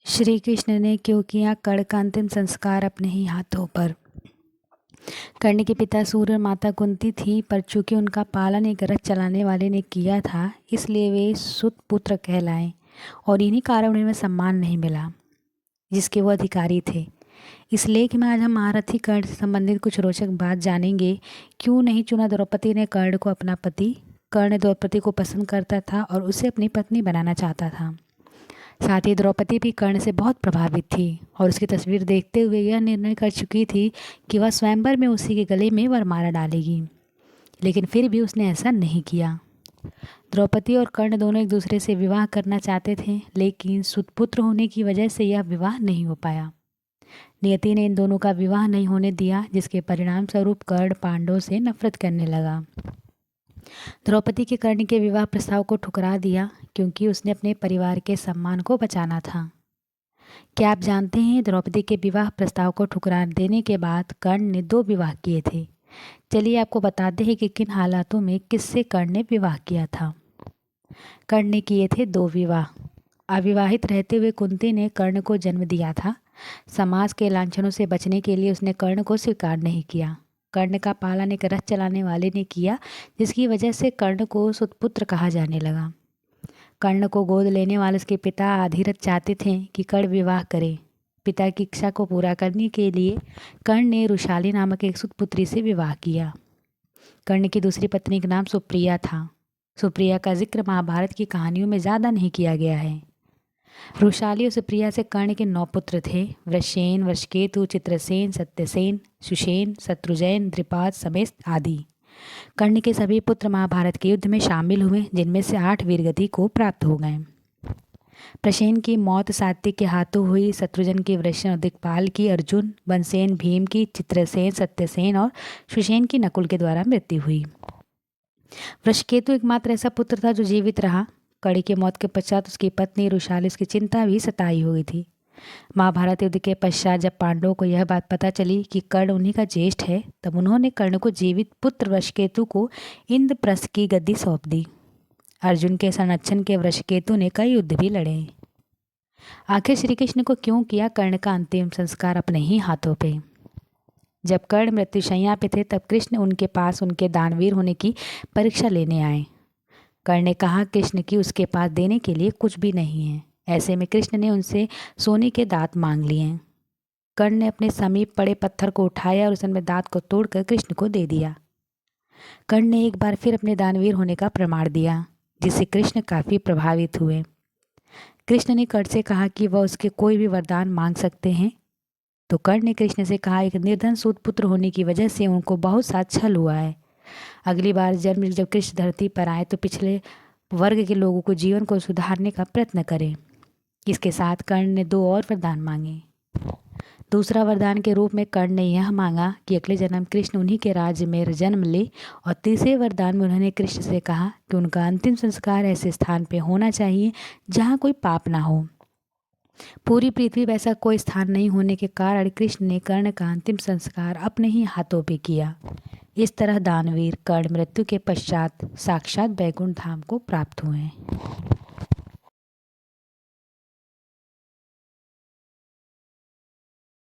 श्री कृष्ण ने क्यों किया कर्ण का अंतिम संस्कार अपने ही हाथों पर। कर्ण के पिता सूर्य और माता कुंती थी, पर चूंकि उनका पालन एक रथ चलाने वाले ने किया था, इसलिए वे सुत पुत्र कहलाए और इन्हीं कारण उन्हें सम्मान नहीं मिला जिसके वो अधिकारी थे। इस लेख में आज हम महारथी कर्ण से संबंधित कुछ रोचक बात जानेंगे। क्यों नहीं चुना द्रौपदी ने कर्ण को अपना पति। कर्ण द्रौपदी को पसंद करता था और उसे अपनी पत्नी बनाना चाहता था। साथ ही द्रौपदी भी कर्ण से बहुत प्रभावित थी और उसकी तस्वीर देखते हुए यह निर्णय कर चुकी थी कि वह स्वयंवर में उसी के गले में वरमाला डालेगी, लेकिन फिर भी उसने ऐसा नहीं किया। द्रौपदी और कर्ण दोनों एक दूसरे से विवाह करना चाहते थे, लेकिन सुतपुत्र होने की वजह से यह विवाह नहीं हो पाया। नियति ने इन दोनों का विवाह नहीं होने दिया, जिसके परिणाम स्वरूप कर्ण पांडवों से नफरत करने लगा। द्रौपदी के कर्ण के विवाह प्रस्ताव को ठुकरा दिया क्योंकि उसने अपने परिवार के सम्मान को बचाना था। क्या आप जानते हैं, द्रौपदी के विवाह प्रस्ताव को ठुकरा देने के बाद कर्ण ने 2 विवाह किए थे। चलिए आपको बताते हैं कि किन हालातों में किससे कर्ण ने विवाह किया था। कर्ण ने किए थे 2 विवाह। अविवाहित रहते हुए कुंती ने कर्ण को जन्म दिया था। समाज के लांछनों से बचने के लिए उसने कर्ण को स्वीकार नहीं किया। कर्ण का पालन एक रथ चलाने वाले ने किया, जिसकी वजह से कर्ण को सुतपुत्र कहा जाने लगा। कर्ण को गोद लेने वाले उसके पिता आधिरथ चाहते थे कि कर्ण विवाह करे। पिता की इच्छा को पूरा करने के लिए कर्ण ने रुशाली नामक एक सुतपुत्री से विवाह किया। कर्ण की दूसरी पत्नी का नाम सुप्रिया था। सुप्रिया का जिक्र महाभारत की कहानियों में ज़्यादा नहीं किया गया है। रुशाली और सुप्रिया से कर्ण के 9 पुत्र थे: वृषेन, वृषकेतु, चित्रसेन, सत्यसेन, सुषेण, शत्रुजयन, द्रुपद समेत आदि। कर्ण के सभी पुत्र महाभारत के युद्ध में शामिल हुए, जिनमें से 8 वीरगति को प्राप्त हो गए। प्रसेन की मौत सात्विक के हाथों हुई, शत्रुजन की वृषण और दिक्पाल की अर्जुन, बनसेन भीम की, चित्रसेन सत्यसेन और सुषेण की नकुल के द्वारा मृत्यु हुई। वृषकेतु एकमात्र ऐसा पुत्र था जो जीवित रहा। कर्ण की मौत के पश्चात उसकी पत्नी रुशाली उसकी चिंता भी सताई हुई थी। महाभारत युद्ध के पश्चात जब पांडवों को यह बात पता चली कि कर्ण उन्हीं का ज्येष्ठ है, तब उन्होंने कर्ण को जीवित पुत्र वृषकेतु को इंद्रप्रस्थ की गद्दी सौंप दी। अर्जुन के संरक्षण के वृषकेतु ने कई युद्ध भी लड़े। आखिर श्री कृष्ण को क्यों किया कर्ण का अंतिम संस्कार अपने ही हाथों पे। जब कर्ण मृत्युशैया पे थे, तब कृष्ण उनके पास उनके दानवीर होने की परीक्षा लेने आए। कर्ण ने कहा कृष्ण की उसके पास देने के लिए कुछ भी नहीं है। ऐसे में कृष्ण ने उनसे सोने के दांत मांग लिए। कर्ण ने अपने समीप पड़े पत्थर को उठाया और उसमें दांत को तोड़कर कृष्ण को दे दिया। कर्ण ने एक बार फिर अपने दानवीर होने का प्रमाण दिया, जिससे कृष्ण काफ़ी प्रभावित हुए। कृष्ण ने कर्ण से कहा कि वह उसके कोई भी वरदान मांग सकते हैं। तो कर्ण ने कृष्ण से कहा, एक निर्धन सूत पुत्र होने की वजह से उनको बहुत सा छल हुआ है। अगली बार जब कृष्ण धरती पर आए तो पिछले वर्ग के लोगों को जीवन को सुधारने का प्रयत्न करें। इसके साथ कर्ण ने 2 और वरदान मांगे। दूसरा वरदान के रूप में कर्ण ने यह मांगा कि अगले जन्म कृष्ण उन्हीं के राज्य में जन्म ले, और तीसरे वरदान में उन्होंने कृष्ण से कहा कि उनका अंतिम संस्कार ऐसे स्थान पर होना चाहिए जहाँ कोई पाप ना हो। पूरी पृथ्वी वैसा कोई स्थान नहीं होने के कारण कृष्ण ने कर्ण का अंतिम संस्कार अपने ही हाथों पे किया। इस तरह दानवीर कर्ण मृत्यु के पश्चात साक्षात बैकुंठ धाम को प्राप्त हुए।